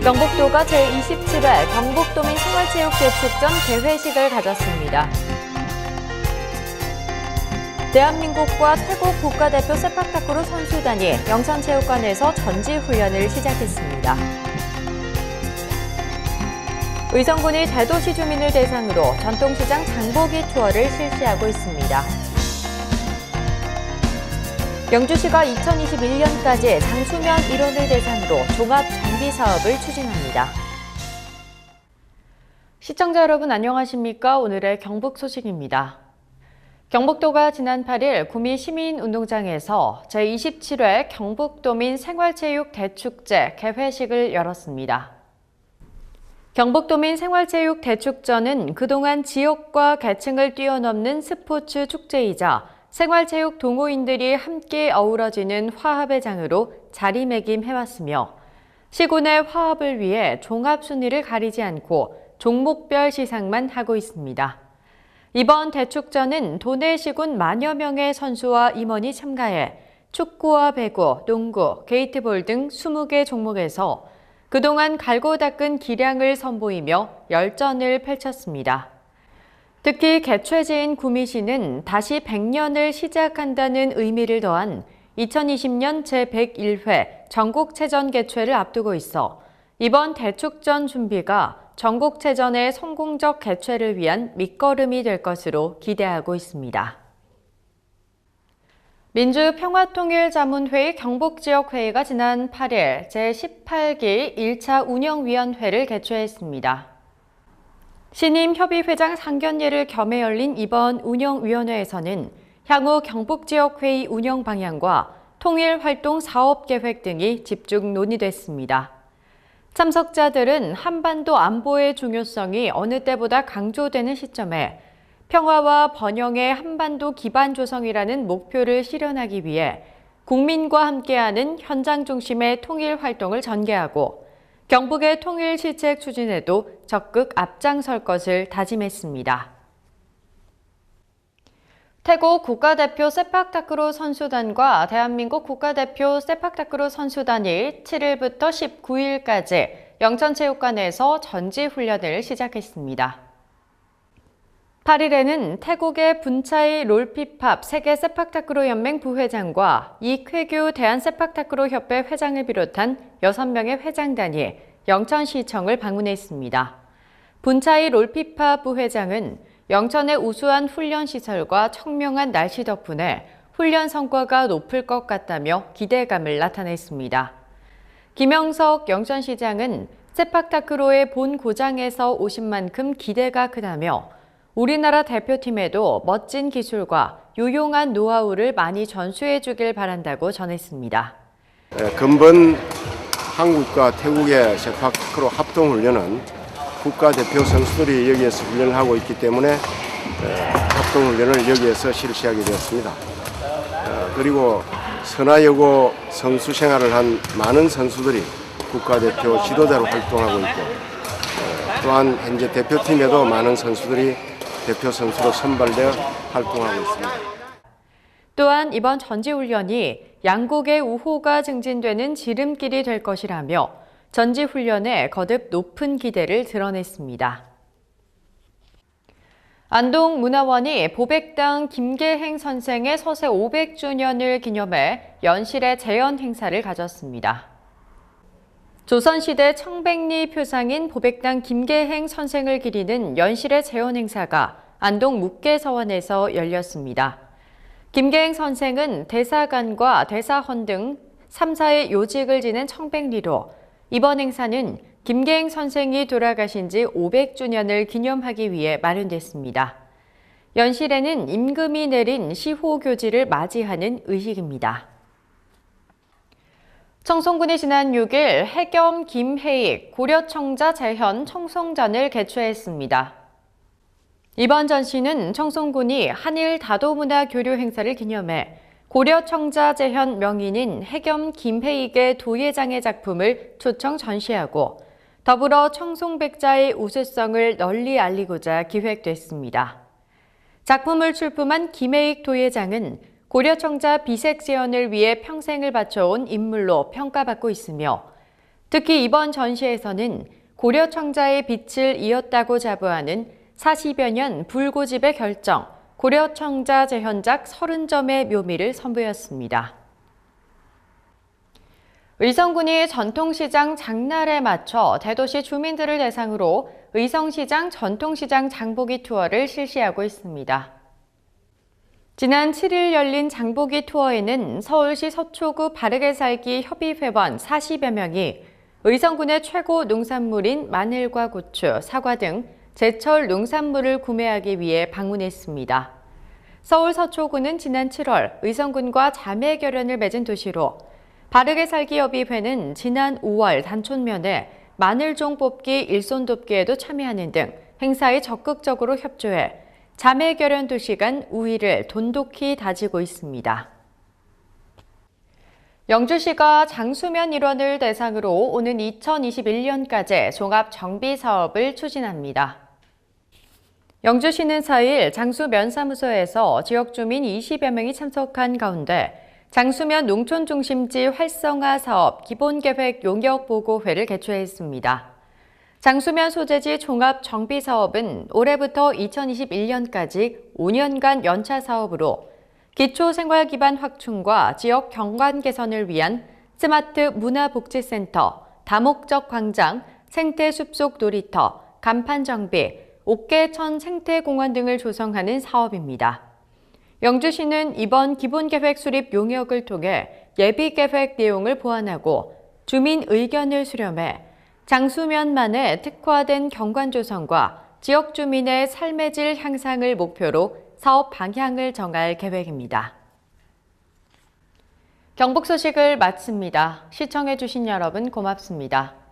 경북도가 제27회 경북도민 생활체육대축전 개회식을 가졌습니다. 대한민국과 태국 국가대표 세팍타크로 선수단이 영천체육관에서 전지훈련을 시작했습니다. 의성군이 대도시 주민을 대상으로 전통시장 장보기 투어를 실시하고 있습니다. 영주시가 2021년까지 장수면 일원을 대상으로 종합정비 사업을 추진합니다. 시청자 여러분 안녕하십니까? 오늘의 경북 소식입니다. 경북도가 지난 8일 구미 시민운동장에서 제27회 경북도민 생활체육 대축제 개회식을 열었습니다. 경북도민 생활체육 대축전은 그동안 지역과 계층을 뛰어넘는 스포츠 축제이자 생활체육 동호인들이 함께 어우러지는 화합의 장으로 자리매김해왔으며 시구 내 화합을 위해 종합순위를 가리지 않고 종목별 시상만 하고 있습니다. 이번 대축전은 도내 시군 만여 명의 선수와 임원이 참가해 축구와 배구, 농구, 게이트볼 등 20개 종목에서 그동안 갈고 닦은 기량을 선보이며 열전을 펼쳤습니다. 특히 개최지인 구미시는 다시 100년을 시작한다는 의미를 더한 2020년 제101회 전국체전 개최를 앞두고 있어 이번 대축전 준비가 전국체전의 성공적 개최를 위한 밑거름이 될 것으로 기대하고 있습니다. 민주평화통일자문회의 경북지역회의가 지난 8일 제18기 1차 운영위원회를 개최했습니다. 신임 협의회장 상견례를 겸해 열린 이번 운영위원회에서는 향후 경북지역회의 운영 방향과 통일활동 사업계획 등이 집중 논의됐습니다. 참석자들은 한반도 안보의 중요성이 어느 때보다 강조되는 시점에 평화와 번영의 한반도 기반 조성이라는 목표를 실현하기 위해 국민과 함께하는 현장 중심의 통일 활동을 전개하고 경북의 통일 실책 추진에도 적극 앞장설 것을 다짐했습니다. 태국 국가대표 세팍타크로 선수단과 대한민국 국가대표 세팍타크로 선수단이 7일부터 19일까지 영천체육관에서 전지훈련을 시작했습니다. 8일에는 태국의 분차이 롤피팝 세계 세팍타크로 연맹 부회장과 이쾌규 대한세팍타크로 협회 회장을 비롯한 6명의 회장단이 영천시청을 방문했습니다. 분차이 롤피팝 부회장은 영천의 우수한 훈련시설과 청명한 날씨 덕분에 훈련 성과가 높을 것 같다며 기대감을 나타냈습니다. 김영석 영천시장은 세팍타크로의 본 고장에서 오신 만큼 기대가 크다며 우리나라 대표팀에도 멋진 기술과 유용한 노하우를 많이 전수해 주길 바란다고 전했습니다. 근본 한국과 태국의 세팍타크로 합동훈련은 국가대표 선수들이 여기에서 훈련을 하고 있기 때문에 합동훈련을 여기에서 실시하게 되었습니다. 그리고 선화여고 선수 생활을 한 많은 선수들이 국가대표 지도자로 활동하고 있고 또한 현재 대표팀에도 많은 선수들이 대표 선수로 선발되어 활동하고 있습니다. 또한 이번 전지훈련이 양국의 우호가 증진되는 지름길이 될 것이라며 전지훈련에 거듭 높은 기대를 드러냈습니다. 안동문화원이 보백당 김계행 선생의 서세 500주년을 기념해 연실의 재연 행사를 가졌습니다. 조선시대 청백리 표상인 보백당 김계행 선생을 기리는 연실의 재연 행사가 안동 묵계서원에서 열렸습니다. 김계행 선생은 대사관과 대사헌 등 3사의 요직을 지낸 청백리로 이번 행사는 김계행 선생이 돌아가신 지 500주년을 기념하기 위해 마련됐습니다. 연실에는 임금이 내린 시호교지를 맞이하는 의식입니다. 청송군이 지난 6일 해겸 김해익 고려청자 재현 청송전을 개최했습니다. 이번 전시는 청송군이 한일 다도문화 교류 행사를 기념해 고려청자 재현 명인인 해겸 김해익의 도예장의 작품을 초청 전시하고 더불어 청송백자의 우수성을 널리 알리고자 기획됐습니다. 작품을 출품한 김해익 도예장은 고려청자 비색 재현을 위해 평생을 바쳐온 인물로 평가받고 있으며 특히 이번 전시에서는 고려 청자의 빛을 이었다고 자부하는 40여 년 불고집의 결정, 고려 청자 재현작 30점의 묘미를 선보였습니다. 의성군이 전통시장 장날에 맞춰 대도시 주민들을 대상으로 의성시장 전통시장 장보기 투어를 실시하고 있습니다. 지난 7일 열린 장보기 투어에는 서울시 서초구 바르게 살기 협의회원 40여 명이 의성군의 최고 농산물인 마늘과 고추, 사과 등 제철 농산물을 구매하기 위해 방문했습니다. 서울 서초구는 지난 7월 의성군과 자매 결연을 맺은 도시로 바르게 살기 협의회는 지난 5월 단촌면에 마늘종 뽑기 일손 돕기에도 참여하는 등 행사에 적극적으로 협조해 자매 결연 도시 간 우위를 돈독히 다지고 있습니다. 영주시가 장수면 일원을 대상으로 오는 2021년까지 종합 정비 사업을 추진합니다. 영주시는 4일 장수면사무소에서 지역 주민 20여 명이 참석한 가운데 장수면 농촌중심지 활성화 사업 기본계획 용역보고회를 개최했습니다. 장수면 소재지 종합 정비 사업은 올해부터 2021년까지 5년간 연차 사업으로 기초 생활 기반 확충과 지역 경관 개선을 위한 스마트 문화복지센터, 다목적 광장, 생태 숲속 놀이터, 간판 정비, 옥계천 생태공원 등을 조성하는 사업입니다. 영주시는 이번 기본계획 수립 용역을 통해 예비계획 내용을 보완하고 주민 의견을 수렴해 장수면만의 특화된 경관 조성과 지역 주민의 삶의 질 향상을 목표로 사업 방향을 정할 계획입니다. 경북 소식을 마칩니다. 시청해주신 여러분 고맙습니다.